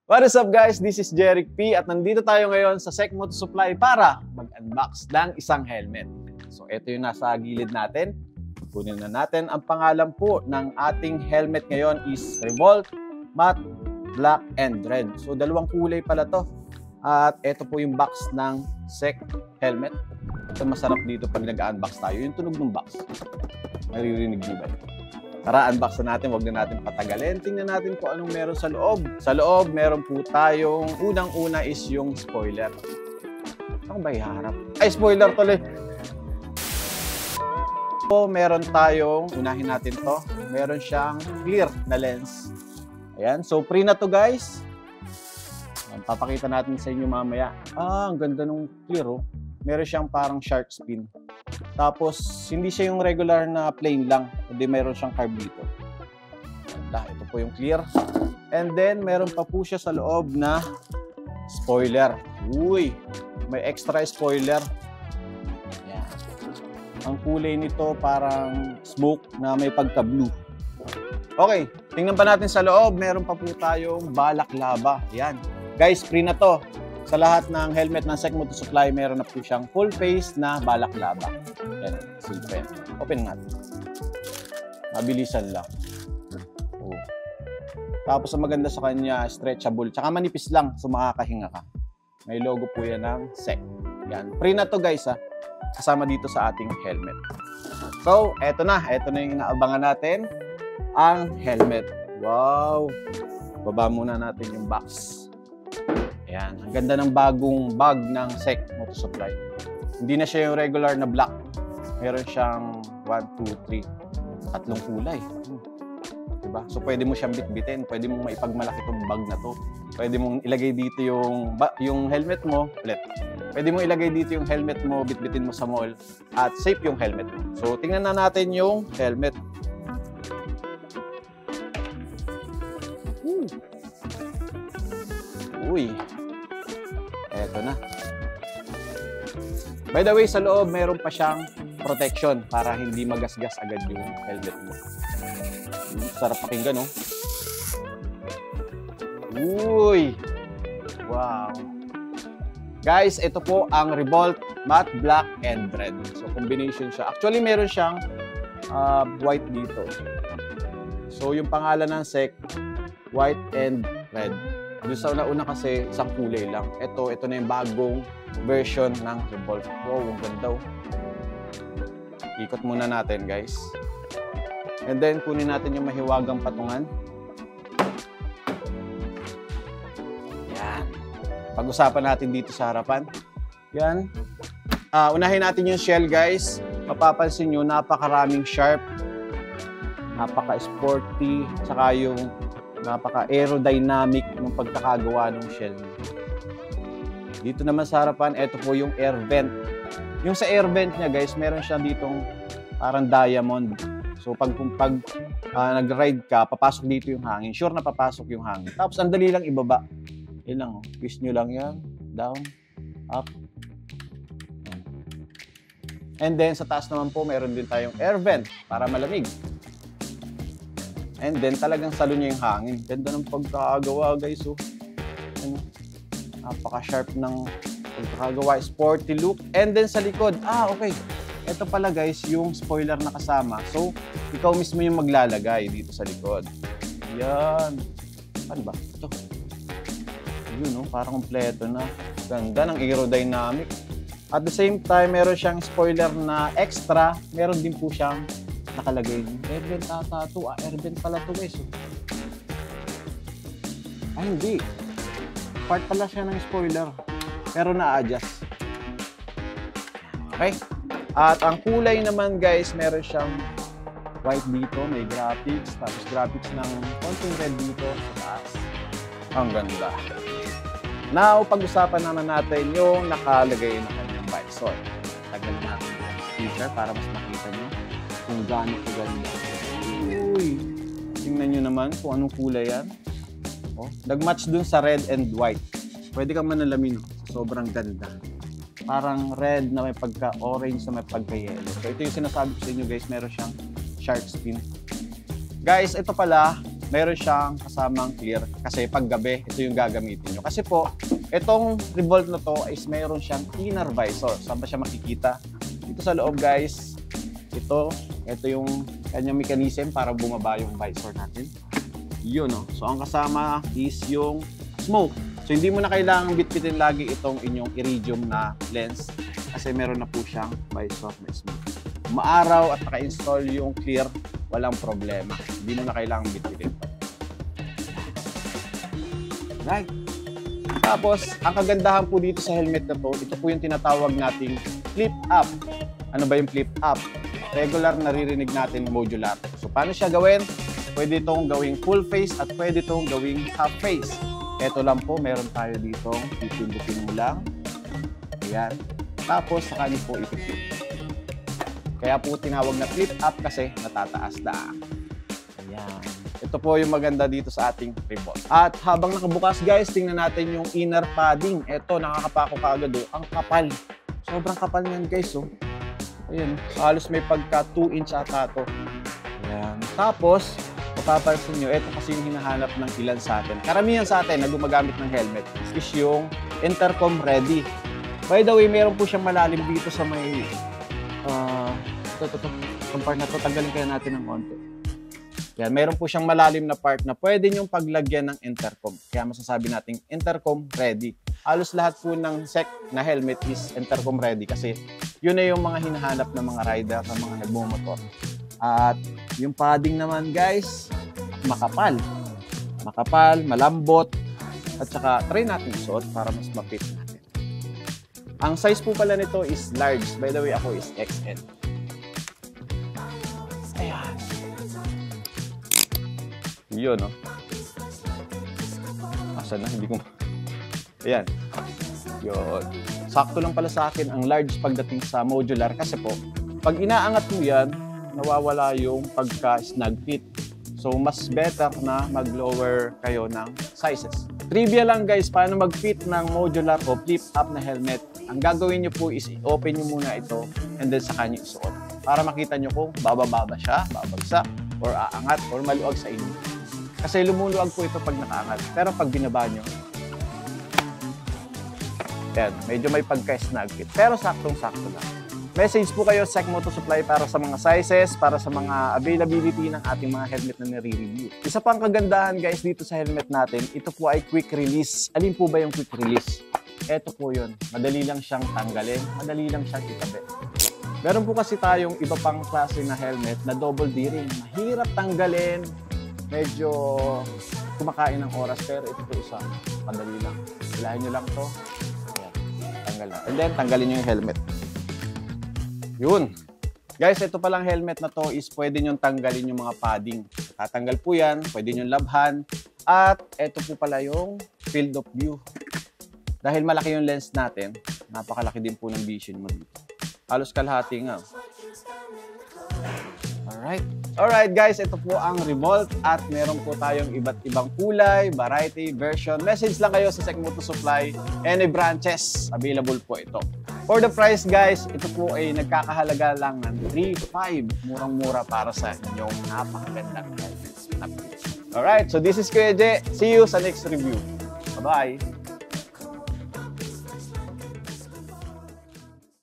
What is up guys? This is Jeric P at nandito tayo ngayon sa SEC Moto Supply para mag-unbox ng isang helmet. So ito yung nasa gilid natin. Kunin na natin. Ang pangalan po ng ating helmet ngayon is Revolt Matte Black and Red. So dalawang kulay pala to. At ito po yung box ng SEC helmet. Ito masarap dito pag nag-unbox tayo. Yung tunog ng box. Maririnig nyo ba? Tara, unbox na natin. Huwag na natin patagalin. Tingnan natin kung anong meron sa loob. Sa loob, meron po tayong unang-una is yung spoiler. Saan ba iharap? Ay, spoiler tuloy. So, meron tayong, unahin natin to. Meron siyang clear na lens. Ayan. So, free na to guys. Papakita natin sa inyo mamaya. Ang ganda nung clear oh. Meron siyang parang shark fin. Tapos, hindi siya yung regular na plain lang. Hindi meron siyang carb dito. Ito po yung clear. And then, meron pa po siya sa loob na spoiler. Uy! May extra spoiler. Ayan. Ang kulay nito parang smoke na may pagka-blue. Okay, tingnan pa natin sa loob. Meron pa po tayong balaklava. Ayan. Guys, free na to. Sa lahat ng helmet ng SEC Moto Supply, meron na po siyang full face na balaklava. Yan, silpen. Open natin. Mabilisan lang. Oh. Tapos ang maganda sa kanya, stretchable. Tsaka manipis lang, so makakahinga ka. May logo po yan ng SEC. Yan. Free na to guys ha. Kasama dito sa ating helmet. So, eto na. Eto na yung inaabangan natin. Ang helmet. Wow! Baba muna natin yung box. Ayan, ang ganda ng bagong bag ng SEC Moto Supply. Hindi na siya yung regular na black. Meron siyang 1, 2, 3, tatlong kulay. Diba? So pwede mo siyang bitbitin, pwede mong maipagmalaki itong bag na to. Pwede mong ilagay dito yung helmet mo, ulit. Pwede mong ilagay dito yung helmet mo, bitbitin mo sa mall, at safe yung helmet mo. So tingnan na natin yung helmet. Uy! Eto na. By the way, sa loob, meron pa siyang protection para hindi magasgas agad yung helmet mo. Sarap pakinggan, no? Uy! Wow! Guys, ito po ang Revolt Matte Black and Red. So, combination siya. Actually, meron siyang white dito. So, yung pangalan ng SEC, white and red. Doon sa una kasi isang kulay lang. Ito na yung bagong version ng Revolt. Wow, ang ganda oh. Ikot muna natin guys. And then kunin natin yung mahiwagang patungan. Yan. Pag-usapan natin dito sa harapan. Yan. Unahin natin yung shell guys. Mapapansin nyo, napakaraming sharp. Napaka-sporty. Saka yung napaka-aerodynamic ng pagkakagawa ng shell. Dito naman sa harapan, ito po yung air vent. Yung sa air vent niya guys, meron siya ditong parang diamond. So pag nag-ride ka, papasok dito yung hangin. Sure na papasok yung hangin. Tapos ang dali lang ibaba. Yan lang, twist nyo lang yan. Down, up. And then sa taas naman po, meron din tayong air vent para malamig. And then, talagang salo niya yung hangin. Ganda ng pagkakagawa, guys. Oh. Ano? Napaka-sharp ng pagkakagawa. Sporty look. And then, sa likod. Okay. Ito pala, guys, yung spoiler na kasama. So, ikaw mismo yung maglalagay dito sa likod. Yan. Ano ba? Ito. Yun, oh. Parang kompleto na. Ganda ng aerodynamic. At the same time, meron siyang spoiler na extra. Meron din po siyang nakalagay. Air vent ata ito. Air vent pala ito guys. Hindi. Part pala siya ng spoiler. Pero na-adjust. Okay. At ang kulay naman guys, meron siyang white dito. May graphics. Tapos graphics ng konting red dito sa taas. Ang ganda. Now, pag-usapan naman natin yung nakalagay na kanyang visor. Tagal natin yung speaker para mas makita nyo kung gaano kaganda. Uy! Tingnan nyo naman kung anong kulay yan. Oh, nag-match dun sa red and white. Pwede kang manalamin. Sobrang ganda. Parang red na may pagka-orange na may pagka-yellow. So ito yung sinasabi ko sa inyo guys. Meron siyang shark fin. Guys, ito pala. meron siyang kasamang clear kasi paggabi, ito yung gagamitin nyo. Kasi po, itong Revolt na to is meron siyang inner visor. Saan ba siya makikita? Dito sa loob guys, ito yung kanyang mechanism para bumaba yung visor natin. Yun no. So ang kasama is yung smoke. So hindi mo na kailangang bitbitin lagi itong inyong iridium na lens kasi meron na po siyang visor na smoke. Maaraw at naka-install yung clear, walang problema. Hindi mo na kailangang bitbitin. Right. Tapos, ang kagandahan po dito sa helmet na to, ito po yung tinatawag nating flip up. Ano ba yung flip up? Regular naririnig natin modular. So paano siya gawin? Pwede itong gawing full face at pwede itong gawing half face. Ito lang po, meron tayo ditong pipindutin mo lang. Ayan. Tapos, saka niyo po ipipin. Kaya po tinawag na flip up kasi natataas na. Ayan. Ito po yung maganda dito sa ating Revolt. At habang nakabukas guys, tingnan natin yung inner padding. Ito, nakakapako kaagad. Ang kapal. Sobrang kapal niyan guys. Ayan. Halos may pagka 2 inch ata to. Ayan. Tapos, mapapansin nyo, ito kasi yung hinahanap ng ilan sa atin. Karamihan sa atin na gumagamit ng helmet is yung intercom ready. By the way, meron po siyang malalim dito sa may itong part na to, tanggalin kaya natin ng konti. Yan, meron po siyang malalim na part na pwede nyong paglagyan ng intercom. Kaya masasabi natin intercom ready. Halos lahat po ng SEC na helmet is intercom ready kasi yun na yung mga hinahanap ng mga rider, ng mga nagmumotor. At yung padding naman guys, makapal. Makapal, malambot. At saka try natin isuot para mas mapit natin. Ang size po pala nito is large. By the way, ako is XL. Ayan. Yun, no? Asan na? Hindi ko... Ayan. Yun. Sakto lang pala sa akin ang large pagdating sa modular kasi po, pag inaangat mo yan, nawawala yung pagka-snug fit. So, mas better na mag-lower kayo ng sizes. Trivia lang guys, paano mag-fit ng modular o flip-up na helmet. Ang gagawin nyo po is i-open nyo muna ito and then saka nyo isuot. Para makita nyo kung bababa ba siya, babagsak, or aangat, or maluwag sa inyo. Kasi lumuluwag po ito pag nakaangat. Pero pag binaba nyo, yan, medyo may pagka-snug fit. Pero saktong-sakto lang. Message po kayo sa SEC Moto Supply para sa mga sizes, para sa mga availability ng ating mga helmet na nire-review. Isa pang kagandahan guys dito sa helmet natin, ito po ay quick release. Alin po ba yung quick release? Ito po yun. Madali lang siyang tanggalin, madali lang siyang itabi. Meron po kasi tayong iba pang klase na helmet na double D-ring. Mahirap tanggalin, medyo kumakain ng oras, pero ito po isa, madali lang. Hilahin nyo lang to. Ayan, tanggal na. And then, tanggalin nyo yung helmet. Yun. Guys, ito palang helmet na to is pwede nyo tanggalin yung mga padding. Tatanggal po yan, pwede nyo labhan. At ito po pala yung field of view. Dahil malaki yung lens natin, napakalaki din po ng vision mo dito. Halos kalahati nga. Alright guys, ito po ang Revolt at meron po tayong iba't ibang kulay, variety, version. Message lang kayo sa SEC Moto Supply. Any branches, available po ito. For the price guys, ito po ay nagkakahalaga lang ng 3.5. Murang-mura para sa inyong napakagandang helmet. Alright, so this is Kuya J. See you sa next review. Bye-bye!